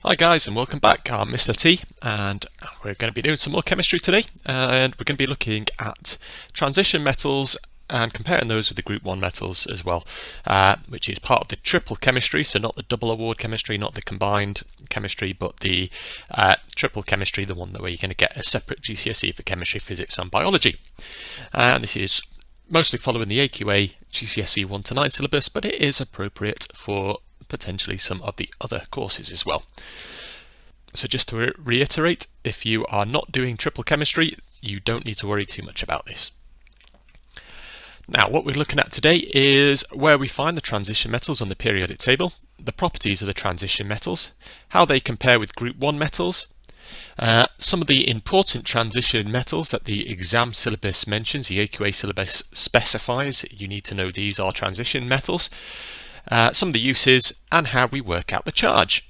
Hi guys and welcome back. I'm Mr. T and we're going to be doing some more chemistry today, and we're going to be looking at transition metals and comparing those with the group 1 metals as well, which is part of the triple chemistry, so not the double award chemistry, not the combined chemistry, but the triple chemistry, the one where you're going to get a separate GCSE for chemistry, physics and biology. And this is mostly following the AQA GCSE 1 to 9 syllabus, but it is appropriate for potentially some of the other courses as well. So just to reiterate, if you are not doing triple chemistry, you don't need to worry too much about this. Now, what we're looking at today is where we find the transition metals on the periodic table, the properties of the transition metals, how they compare with group 1 metals, some of the important transition metals that the exam syllabus mentions, the AQA syllabus specifies. You need to know these are transition metals. Some of the uses and how we work out the charge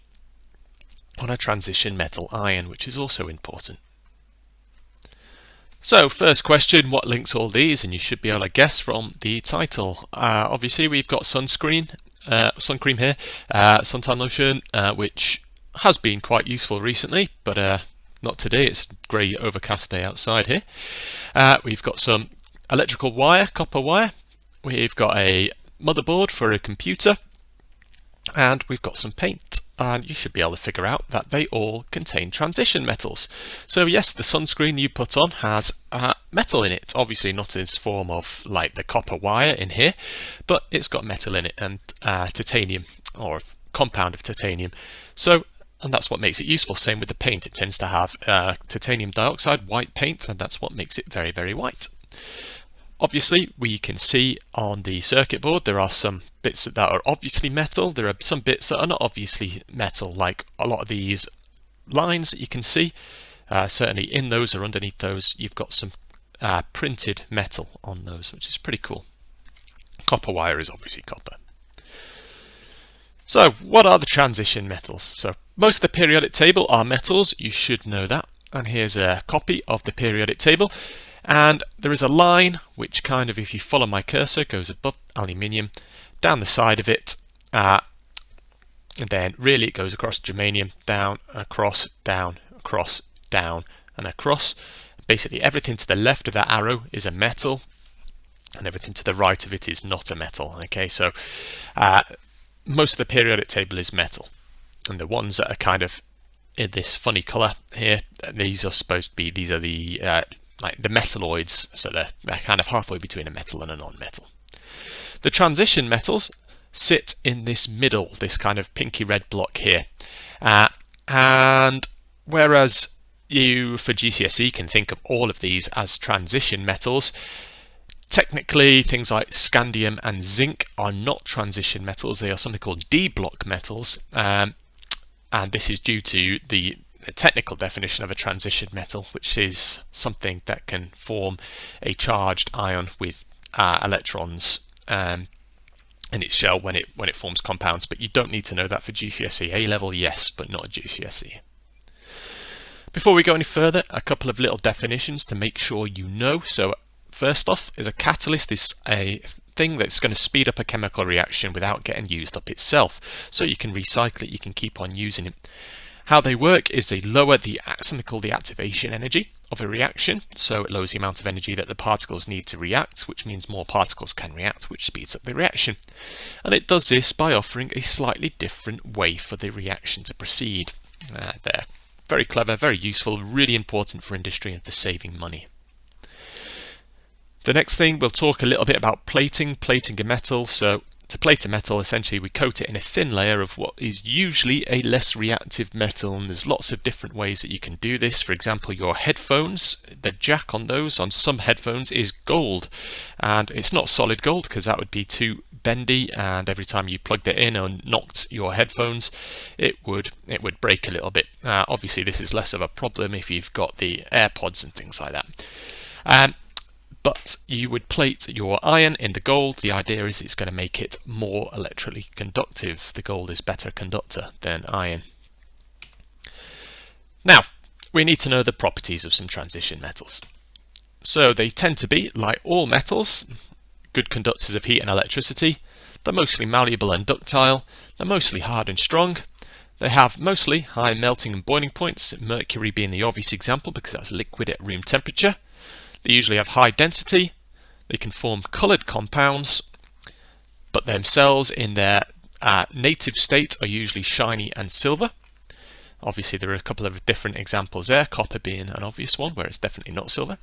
on a transition metal ion, which is also important. So first question, what links all these? And you should be able to guess from the title. Obviously we've got sun cream here, suntan lotion, which has been quite useful recently, but not today. It's a grey overcast day outside here. We've got some electrical wire, copper wire. We've got a motherboard for a computer, and we've got some paint, and you should be able to figure out that they all contain transition metals. So yes, the sunscreen you put on has metal in it, obviously not in its form of like the copper wire in here, but it's got metal in it, and titanium, or a compound of titanium. And that's what makes it useful. Same with the paint, it tends to have titanium dioxide, white paint, and that's what makes it very, very white. Obviously, we can see on the circuit board there are some bits that are obviously metal. There are some bits that are not obviously metal, like a lot of these lines that you can see. Certainly in those or underneath those, you've got some printed metal on those, which is pretty cool. Copper wire is obviously copper. So, what are the transition metals? So, most of the periodic table are metals. You should know that. And here's a copy of the periodic table. And there is a line which kind of, if you follow my cursor, goes above aluminium, down the side of it, and then really it goes across germanium, down, across, down, across, down, and across. Basically everything to the left of that arrow is a metal, and everything to the right of it is not a metal. Okay, so most of the periodic table is metal, and the ones that are kind of in this funny colour here, these are supposed to be, these are the like the metalloids, so they're kind of halfway between a metal and a non-metal. The transition metals sit in this middle, this kind of pinky red block here, and whereas you for GCSE can think of all of these as transition metals, technically things like scandium and zinc are not transition metals. They are something called D block metals, and this is due to the technical definition of a transition metal, which is something that can form a charged ion with electrons in its shell when it forms compounds. But you don't need to know that for GCSE. A level, yes, but not a GCSE. Before we go any further, a couple of little definitions to make sure you know. So first off, is a catalyst is a thing that's going to speed up a chemical reaction without getting used up itself. So you can recycle it, you can keep on using it. How they work is they lower something called the activation energy of a reaction. So it lowers the amount of energy that the particles need to react, which means more particles can react, which speeds up the reaction. And it does this by offering a slightly different way for the reaction to proceed. They're very clever, very useful, really important for industry and for saving money. The next thing, we'll talk a little bit about plating a metal. So to plate a metal, essentially we coat it in a thin layer of what is usually a less reactive metal, and there's lots of different ways that you can do this. For example, your headphones, the jack on those, on some headphones is gold, and it's not solid gold because that would be too bendy, and every time you plugged it in or knocked your headphones, it would break a little bit. Obviously this is less of a problem if you've got the AirPods and things like that. But you would plate your iron in the gold. The idea is it's going to make it more electrically conductive. The gold is better conductor than iron. Now, we need to know the properties of some transition metals. So they tend to be, like all metals, good conductors of heat and electricity. They're mostly malleable and ductile. They're mostly hard and strong. They have mostly high melting and boiling points, mercury being the obvious example because that's liquid at room temperature. They usually have high density. They can form coloured compounds, but themselves in their native state are usually shiny and silver. Obviously there are a couple of different examples there, copper being an obvious one where it's definitely not silver.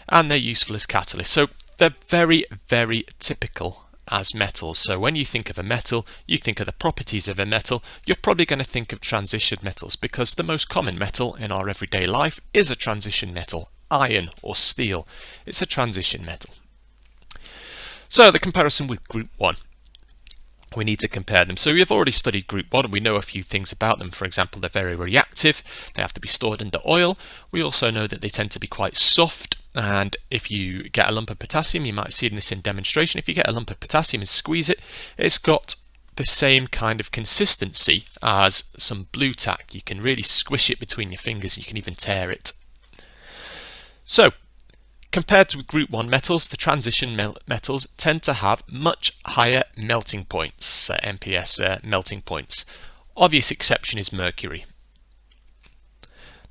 And they're useful as catalysts. So they're very, very typical as metals. So when you think of a metal, you think of the properties of a metal, you're probably going to think of transition metals because the most common metal in our everyday life is a transition metal. Iron or steel, it's a transition metal. So the comparison with group 1. We need to compare them. So we've already studied group 1 and we know a few things about them. For example, they're very reactive, they have to be stored under oil. We also know that they tend to be quite soft, and if you get a lump of potassium, you might see this in demonstration, if you get a lump of potassium and squeeze it, it's got the same kind of consistency as some blue tack. You can really squish it between your fingers, you can even tear it. So compared to group 1 metals, the transition metals tend to have much higher melting points, MPS melting points. Obvious exception is mercury.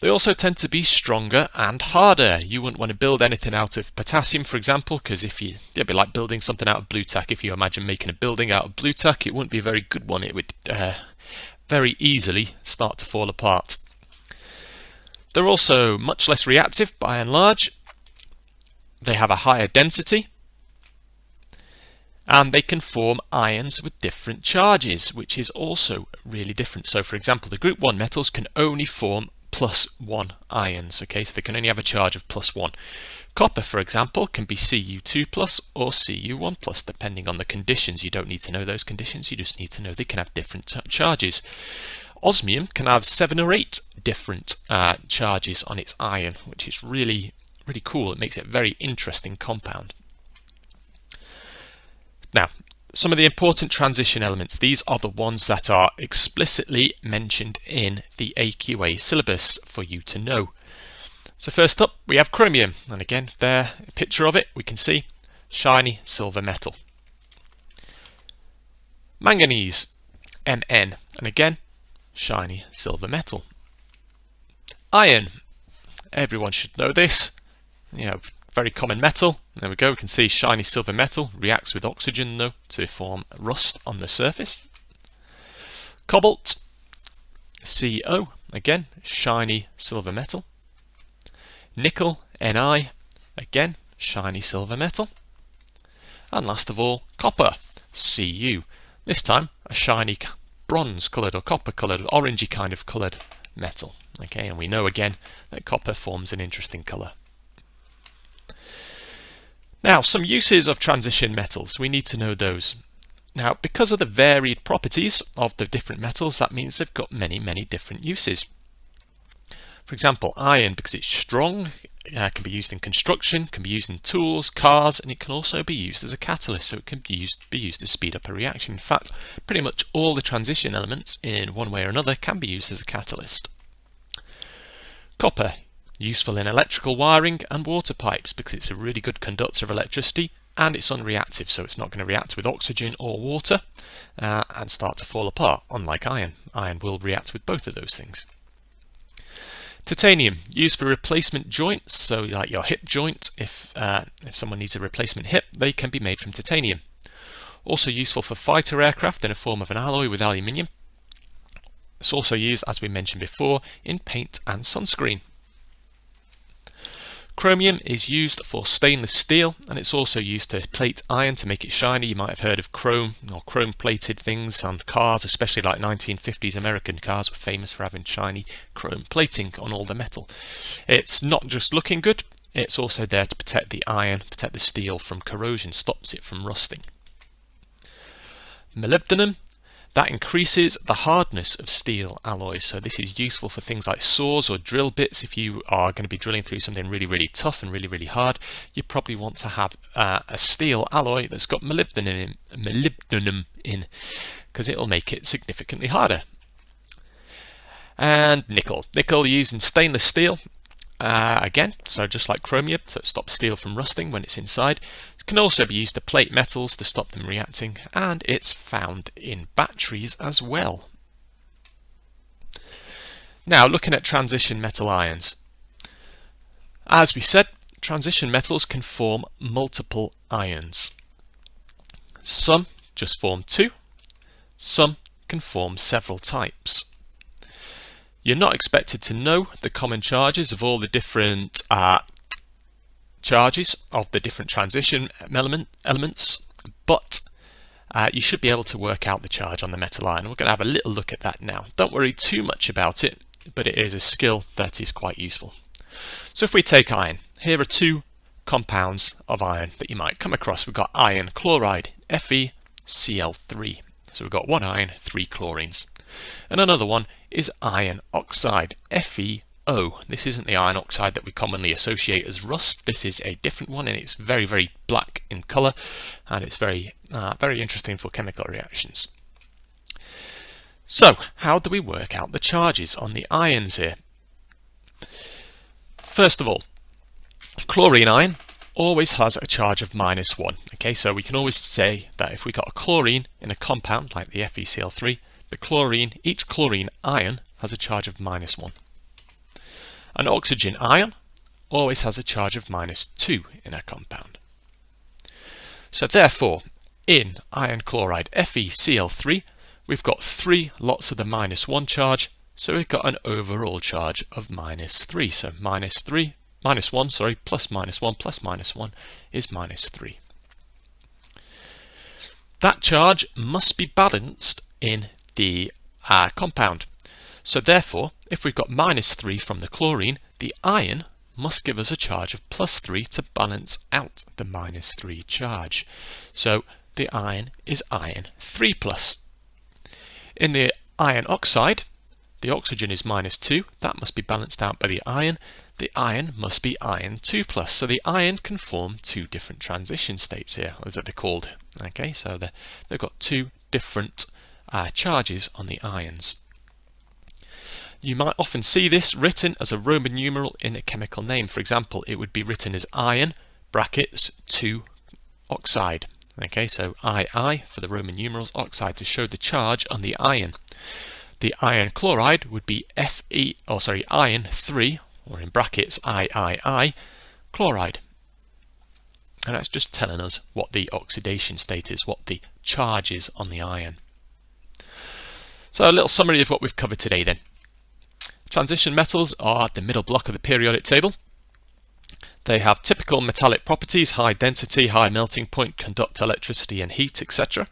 They also tend to be stronger and harder. You wouldn't want to build anything out of potassium, for example, because it'd be like building something out of blue tack. If you imagine making a building out of blue tack, it wouldn't be a very good one. It would very easily start to fall apart. They're also much less reactive by and large. They have a higher density, and they can form ions with different charges, which is also really different. So for example, the group 1 metals can only form +1 ions, okay, so they can only have a charge of +1. Copper, for example, can be Cu2+ or Cu1+, depending on the conditions. You don't need to know those conditions, you just need to know they can have different charges. Osmium can have 7 or 8 different charges on its ion, which is really cool. It makes it a very interesting compound. Now, some of the important transition elements, these are the ones that are explicitly mentioned in the AQA syllabus for you to know. So first up, we have chromium, and again, there, a picture of it, we can see shiny silver metal. Manganese, Mn, and again, shiny silver metal. Iron, everyone should know this. Very common metal. There we go, we can see shiny silver metal reacts with oxygen though to form rust on the surface. Cobalt, CO, again shiny silver metal. Nickel, Ni, again shiny silver metal. And last of all, copper, Cu, this time a shiny bronze coloured or copper coloured, orangey kind of coloured metal. Okay, and we know again that copper forms an interesting colour. Now, some uses of transition metals, we need to know those. Now, because of the varied properties of the different metals, that means they've got many, many different uses. For example, iron, because it's strong, can be used in construction, can be used in tools, cars, and it can also be used as a catalyst, so it can be used to speed up a reaction. In fact, pretty much all the transition elements in one way or another can be used as a catalyst. Copper, useful in electrical wiring and water pipes because it's a really good conductor of electricity and it's unreactive, so it's not going to react with oxygen or water and start to fall apart, unlike iron. Iron will react with both of those things. Titanium, used for replacement joints, so like your hip joint, if someone needs a replacement hip, they can be made from titanium. Also useful for fighter aircraft in a form of an alloy with aluminium. It's also used, as we mentioned before, in paint and sunscreen. Chromium is used for stainless steel, and it's also used to plate iron to make it shiny. You might have heard of chrome or chrome plated things on cars, especially like 1950s American cars were famous for having shiny chrome plating on all the metal. It's not just looking good, it's also there to protect the iron, protect the steel from corrosion, stops it from rusting. Molybdenum, that increases the hardness of steel alloys, so this is useful for things like saws or drill bits. If you are going to be drilling through something really, really tough and really, really hard, you probably want to have a steel alloy that's got molybdenum in, because it'll make it significantly harder. And nickel used in stainless steel, again, so just like chromium, so it stops steel from rusting when it's inside. It can also be used to plate metals to stop them reacting, and it's found in batteries as well. Now looking at transition metal ions. As we said, transition metals can form multiple ions. Some just form two, some can form several types. You're not expected to know the common charges of all the different charges of the different transition elements, but you should be able to work out the charge on the metal ion. We're going to have a little look at that now. Don't worry too much about it, but it is a skill that is quite useful. So if we take iron, here are two compounds of iron that you might come across. We've got iron chloride, FeCl3. So we've got one iron, three chlorines. And another one is iron oxide, FeO. This isn't the iron oxide that we commonly associate as rust. This is a different one, and it's very, very black in colour, and it's very interesting for chemical reactions. So, how do we work out the charges on the ions here? First of all, chlorine ion always has a charge of -1. Okay, so we can always say that if we got a chlorine in a compound like the FeCl3, each chlorine ion has a charge of -1. An oxygen ion always has a charge of -2 in a compound. So therefore, in iron chloride FeCl3, we've got 3 lots of the -1 charge, so we've got an overall charge of -3. So -1 plus -1 plus -1 is -3. That charge must be balanced in the compound. So therefore, if we've got -3 from the chlorine, the iron must give us a charge of +3 to balance out the -3 charge. So the iron is iron 3+. In the iron oxide, the oxygen is -2. That must be balanced out by the iron. The iron must be iron 2+. So the iron can form two different transition states here, as they're called. Okay, so they've got two different charges on the ions. You might often see this written as a Roman numeral in a chemical name. For example, it would be written as iron brackets 2 oxide. Okay, so II for the Roman numerals, oxide to show the charge on the iron. The iron chloride would be iron 3, or in brackets III, chloride. And that's just telling us what the oxidation state is, what the charge is on the iron. So a little summary of what we've covered today then. Transition metals are the middle block of the periodic table. They have typical metallic properties: high density, high melting point, conduct electricity and heat, etc.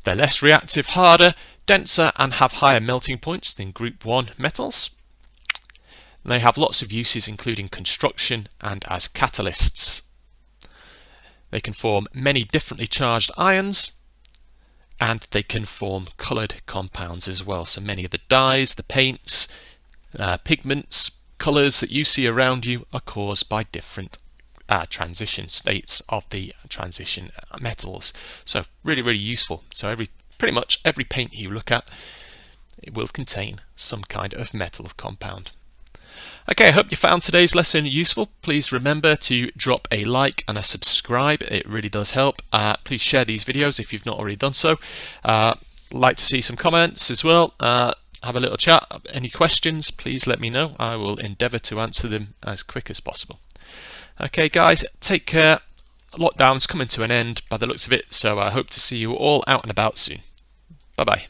They're less reactive, harder, denser, and have higher melting points than group 1 metals. And they have lots of uses, including construction and as catalysts. They can form many differently charged ions, and they can form coloured compounds as well. So many of the dyes, the paints, pigments, colours that you see around you are caused by different transition states of the transition metals. So really, really useful. So pretty much every paint you look at, it will contain some kind of metal compound. Okay, I hope you found today's lesson useful. Please remember to drop a like and a subscribe. It really does help. Please share these videos if you've not already done so. Like to see some comments as well. Have a little chat. Any questions, please let me know. I will endeavour to answer them as quick as possible. Okay guys, take care. Lockdown's coming to an end by the looks of it, so I hope to see you all out and about soon. Bye bye.